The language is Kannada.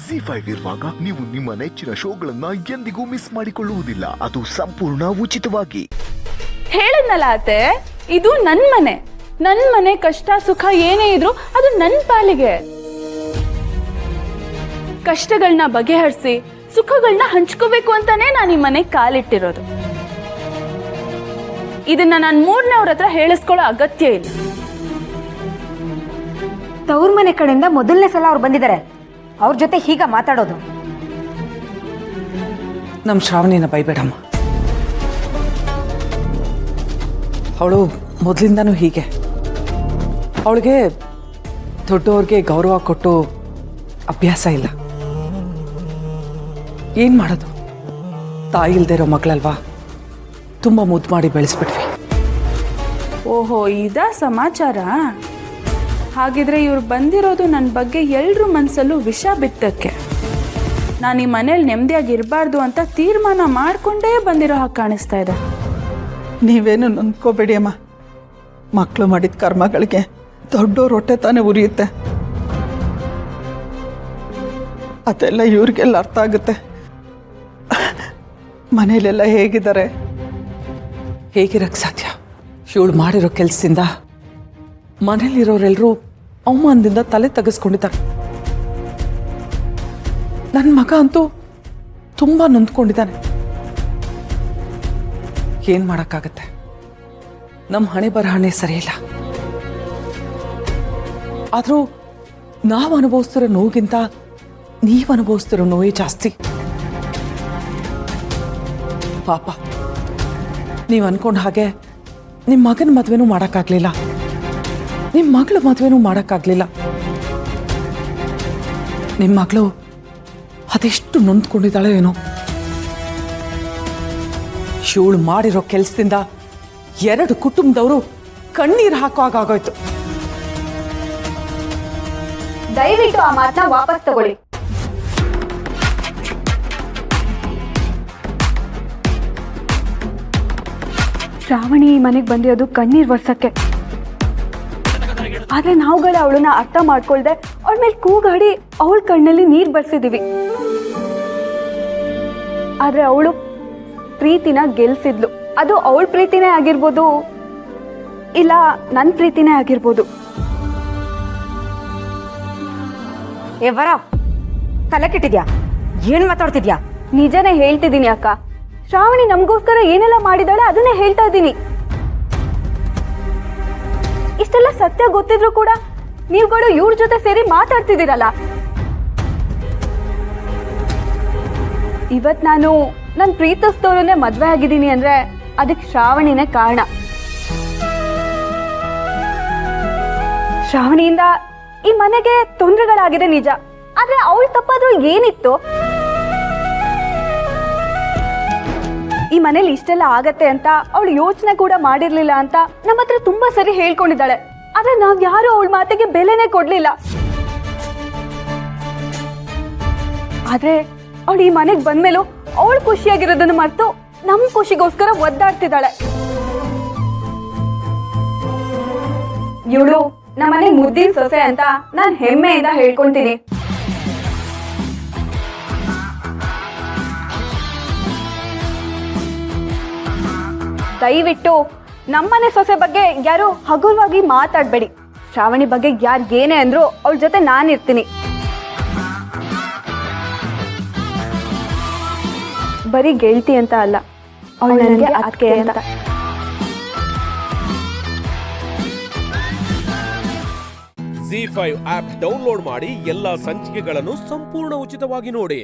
ಜಿ5 ಇರುವಾಗ ನೀವು ನಿಮ್ಮ ನೆಚ್ಚಿನ ಶೋಗಳನ್ನ ಎಂದಿಗೂ ಮಿಸ್ ಮಾಡಿಕೊಳ್ಳುವುದಿಲ್ಲ. ಅದು ಸಂಪೂರ್ಣ ಉಚಿತವಾಗಿ. ಹೇಳಿದ್ನಲ್ಲ ಅತ್ತೆ, ಇದು ನನ್ ಮನೆ ಕಷ್ಟ ಸುಖ ಏನೇ ಇದ್ರು ಅದು ನನ್ ಪಾಲಿಗೆ. ಕಷ್ಟಗಳನ್ನ ಬಗೆಹರಿಸಿ ಸುಖಗಳನ್ನ ಹಂಚ್ಕೋಬೇಕು ಅಂತಾನೆ ನಾನು ಈ ಮನೆಗೆ ಕಾಲಿಟ್ಟಿರೋದು. ಇದನ್ನ ನಾನು ಮೂರನೇವ್ರ ಹತ್ರ ಹೇಳಿಸ್ಕೊಳ್ಳೋ ಅಗತ್ಯ ಇಲ್ಲ. ತವ್ರ ಮನೆ ಕಡೆಯಿಂದ ಮೊದಲನೇ ಸಲ ಅವ್ರು ಬಂದಿದ್ದಾರೆ, ಅವ್ರ ಜೊತೆ ಹೀಗ ಮಾತಾಡೋದು? ನಮ್ಮ ಶ್ರಾವಣಿನ ಬೈಬೇಡಮ್ಮ. ಅವಳು ಮೊದಲಿಂದನೂ ಹೀಗೆ. ಅವಳಿಗೆ ದೊಡ್ಡವ್ರಿಗೆ ಗೌರವ ಕೊಟ್ಟು ಅಭ್ಯಾಸ ಇಲ್ಲ. ಏನು ಮಾಡೋದು, ತಾಯಿ ಇಲ್ದೇ ಇರೋ ಮಗಳಲ್ವಾ, ತುಂಬ ಮುದ್ದು ಮಾಡಿ ಬೆಳೆಸ್ಬಿಟ್ವಿ. ಓಹೋ, ಇದಾ ಸಮಾಚಾರ? ಹಾಗಿದ್ರೆ ಇವ್ರು ಬಂದಿರೋದು ನನ್ನ ಬಗ್ಗೆ ಎಲ್ರ ಮನಸ್ಸಲ್ಲೂ ವಿಷ ಬಿತ್ತಕ್ಕೆ. ನಾನು ಈ ಮನೇಲಿ ನೆಮ್ಮದಿಯಾಗಿರಬಾರ್ದು ಅಂತ ತೀರ್ಮಾನ ಮಾಡಿಕೊಂಡೇ ಬಂದಿರೋ ಹಾಗೆ ಕಾಣಿಸ್ತಾ ಇದೆ. ನೀವೇನು ನೊಂದ್ಕೋಬೇಡಿ ಅಮ್ಮ. ಮಕ್ಕಳು ಮಾಡಿದ ಕರ್ಮಗಳಿಗೆ ದೊಡ್ಡವ್ರ ಹೊಟ್ಟೆ ತಾನೇ ಉರಿಯುತ್ತೆ. ಅದೆಲ್ಲ ಇವ್ರಿಗೆಲ್ಲ ಅರ್ಥ ಆಗುತ್ತೆ. ಮನೇಲೆಲ್ಲ ಹೇಗಿದ್ದಾರೆ? ಹೇಗಿರಕ್ಕೆ ಸಾಧ್ಯ? ಇವಳು ಮಾಡಿರೋ ಕೆಲಸದಿಂದ ಮನೇಲಿರೋರೆಲ್ಲರೂ ಅವಮಾನದಿಂದ ತಲೆ ತೆಗೆಸ್ಕೊಂಡಿದ್ದಾರೆ. ನನ್ನ ಮಗ ಅಂತೂ ತುಂಬ ನೊಂದ್ಕೊಂಡಿದ್ದಾನೆ. ಏನು ಮಾಡೋಕ್ಕಾಗತ್ತೆ? ನಮ್ಮ ಹಣೆ ಬರಹಣೆ ಸರಿಯಿಲ್ಲ. ಆದರೂ ನಾವು ಅನುಭವಿಸ್ತಿರೋ ನೋವಿಗಿಂತ ನೀವು ಅನುಭವಿಸ್ತಿರೋ ನೋವೇ ಜಾಸ್ತಿ. ಪಾಪ, ನೀವು ಅನ್ಕೊಂಡ ಹಾಗೆ ನಿಮ್ಮ ಮಗನ ಮದುವೆನೂ ಮಾಡೋಕ್ಕಾಗಲಿಲ್ಲ, ನಿಮ್ಮ ಮಗಳ ಮದುವೆನೂ ಮಾಡೋಕ್ಕಾಗಲಿಲ್ಲ. ನಿಮ್ಮ ಮಗಳು ಅದೆಷ್ಟು ನೊಂದ್ಕೊಂಡಿದ್ದಾಳೆ ಏನೋ. ಇವಳು ಮಾಡಿರೋ ಕೆಲಸದಿಂದ 2 ಕುಟುಂಬದವರು ಕಣ್ಣೀರು ಹಾಕೋ ಹಾಗಾಗೋಯ್ತು. ದಯವಿಟ್ಟು ಆ ಮಾತನ್ನ ವಾಪಸ್ ತಗೊಳ್ಳಿ. ಶ್ರಾವಣಿ ಈ ಮನೆಗೆ ಬಂದಿರೋದು ಕಣ್ಣೀರ್ ವರ್ಷಕ್ಕೆ. ಆದ್ರೆ ನಾವುಗಳೇ ಅವಳನ್ನ ಅರ್ಥ ಮಾಡ್ಕೊಳ್ದೆ ಅವಳ ಮೇಲೆ ಕೂಗಾಡಿ ಅವಳ ಕಣ್ಣಲ್ಲಿ ನೀರ್ ಬರ್ಸಿದೀವಿ. ಆದ್ರೆ ಅವಳು ಪ್ರೀತಿನ ಗೆಲ್ಸಿದ್ಲು. ಅದು ಅವಳ ಪ್ರೀತಿನೇ ಆಗಿರ್ಬೋದು, ಇಲ್ಲ ನನ್ನ ಪ್ರೀತಿನೇ ಆಗಿರ್ಬೋದು. ವರ, ತಲೆ ಕೆಟ್ಟಿದ್ಯಾ? ಏನ್ ಮಾತಾಡ್ತಿದ್ಯಾ? ನಿಜನೇ ಹೇಳ್ತಿದ್ದೀನಿ ಅಕ್ಕ. ಶ್ರಾವಣಿ ನಮಗೋಸ್ಕರ ಏನೆಲ್ಲ ಮಾಡಿದಾಳೆ ಅದನ್ನೇ ಹೇಳ್ತಾ ಇದ್ದೀನಿ. ಇಷ್ಟೆಲ್ಲ ಸತ್ಯ ಗೊತ್ತಿದ್ರು ಕೂಡ ನೀವುಗಳು ಇವ್ರ ಜೊತೆ ಸೇರಿ ಮಾತಾಡ್ತಿದ್ದೀರಲ್ಲ. ಇವತ್ ನಾನು ನನ್ನ ಪ್ರೀತಿಸ್ತವ್ರನ್ನೇ ಮದ್ವೆ ಆಗಿದ್ದೀನಿ ಅಂದ್ರೆ ಅದಕ್ಕೆ ಶ್ರಾವಣಿನೇ ಕಾರಣ. ಶ್ರಾವಣಿಯಿಂದ ಈ ಮನೆಗೆ ತೊಂದರೆಗಳಾಗಿದೆ ನಿಜ, ಆದ್ರೆ ಅವಳು ತಪ್ಪಾದ್ರೂ ಏನಿತ್ತು? ಈ ಮನೇಲಿ ಇಷ್ಟೆಲ್ಲ ಆಗತ್ತೆ ಅಂತ ಅವಳು ಯೋಚನೆ ಕೂಡ ಮಾಡಿರ್ಲಿಲ್ಲ ಅಂತ ನಮ್ಮ ಹತ್ರ ತುಂಬಾ ಸರಿ ಹೇಳ್ಕೊಂಡಿದ್ದಾಳೆ. ಆದ್ರೆ ನಾವ್ ಯಾರು ಅವಳ ಮಾತಿಗೆ ಬೆಲೆನೇ ಕೊಡ್ಲಿಲ್ಲ. ಆದ್ರೆ ಅವಳು ಈ ಮನೆಗೆ ಬಂದ್ಮೇಲೂ ಅವಳು ಖುಷಿಯಾಗಿರೋದನ್ನ ಮರೆತು ನಮ್ ಖುಷಿಗೋಸ್ಕರ ಒದ್ದಾಡ್ತಿದ್ದಾಳೆ. ಇವಳು ನಮ್ಮನೆ ಮುದ್ದಿನ ಸೊಸೆ ಅಂತ ನಾನ್ ಹೆಮ್ಮೆಯಿಂದ ಹೇಳ್ಕೊಂತೀನಿ. ದಯವಿಟ್ಟು ನಮ್ಮನೆ ಸೊಸೆ ಬಗ್ಗೆ ಯಾರು ಹಗುರವಾಗಿ ಮಾತಾಡ್ಬೇಡಿ. ಶ್ರಾವಣಿ ಬಗ್ಗೆ ಯಾರಿಗೇನೆ ಅಂದ್ರು ಅವಳ ಜೊತೆ ನಾನಿರ್ತೀನಿ. ಬರೀ ಗೆಳತಿ ಅಂತ ಅಲ್ಲ, ಅವಳು ನನಗೆ ಅತ್ತಿಗೆ ಅಂತ. ಜಿ5 ಆಪ್ ಡೌನ್ಲೋಡ್ ಮಾಡಿ ಎಲ್ಲಾ ಸಂಚಿಕೆಗಳನ್ನು ಸಂಪೂರ್ಣ ಉಚಿತವಾಗಿ ನೋಡಿ.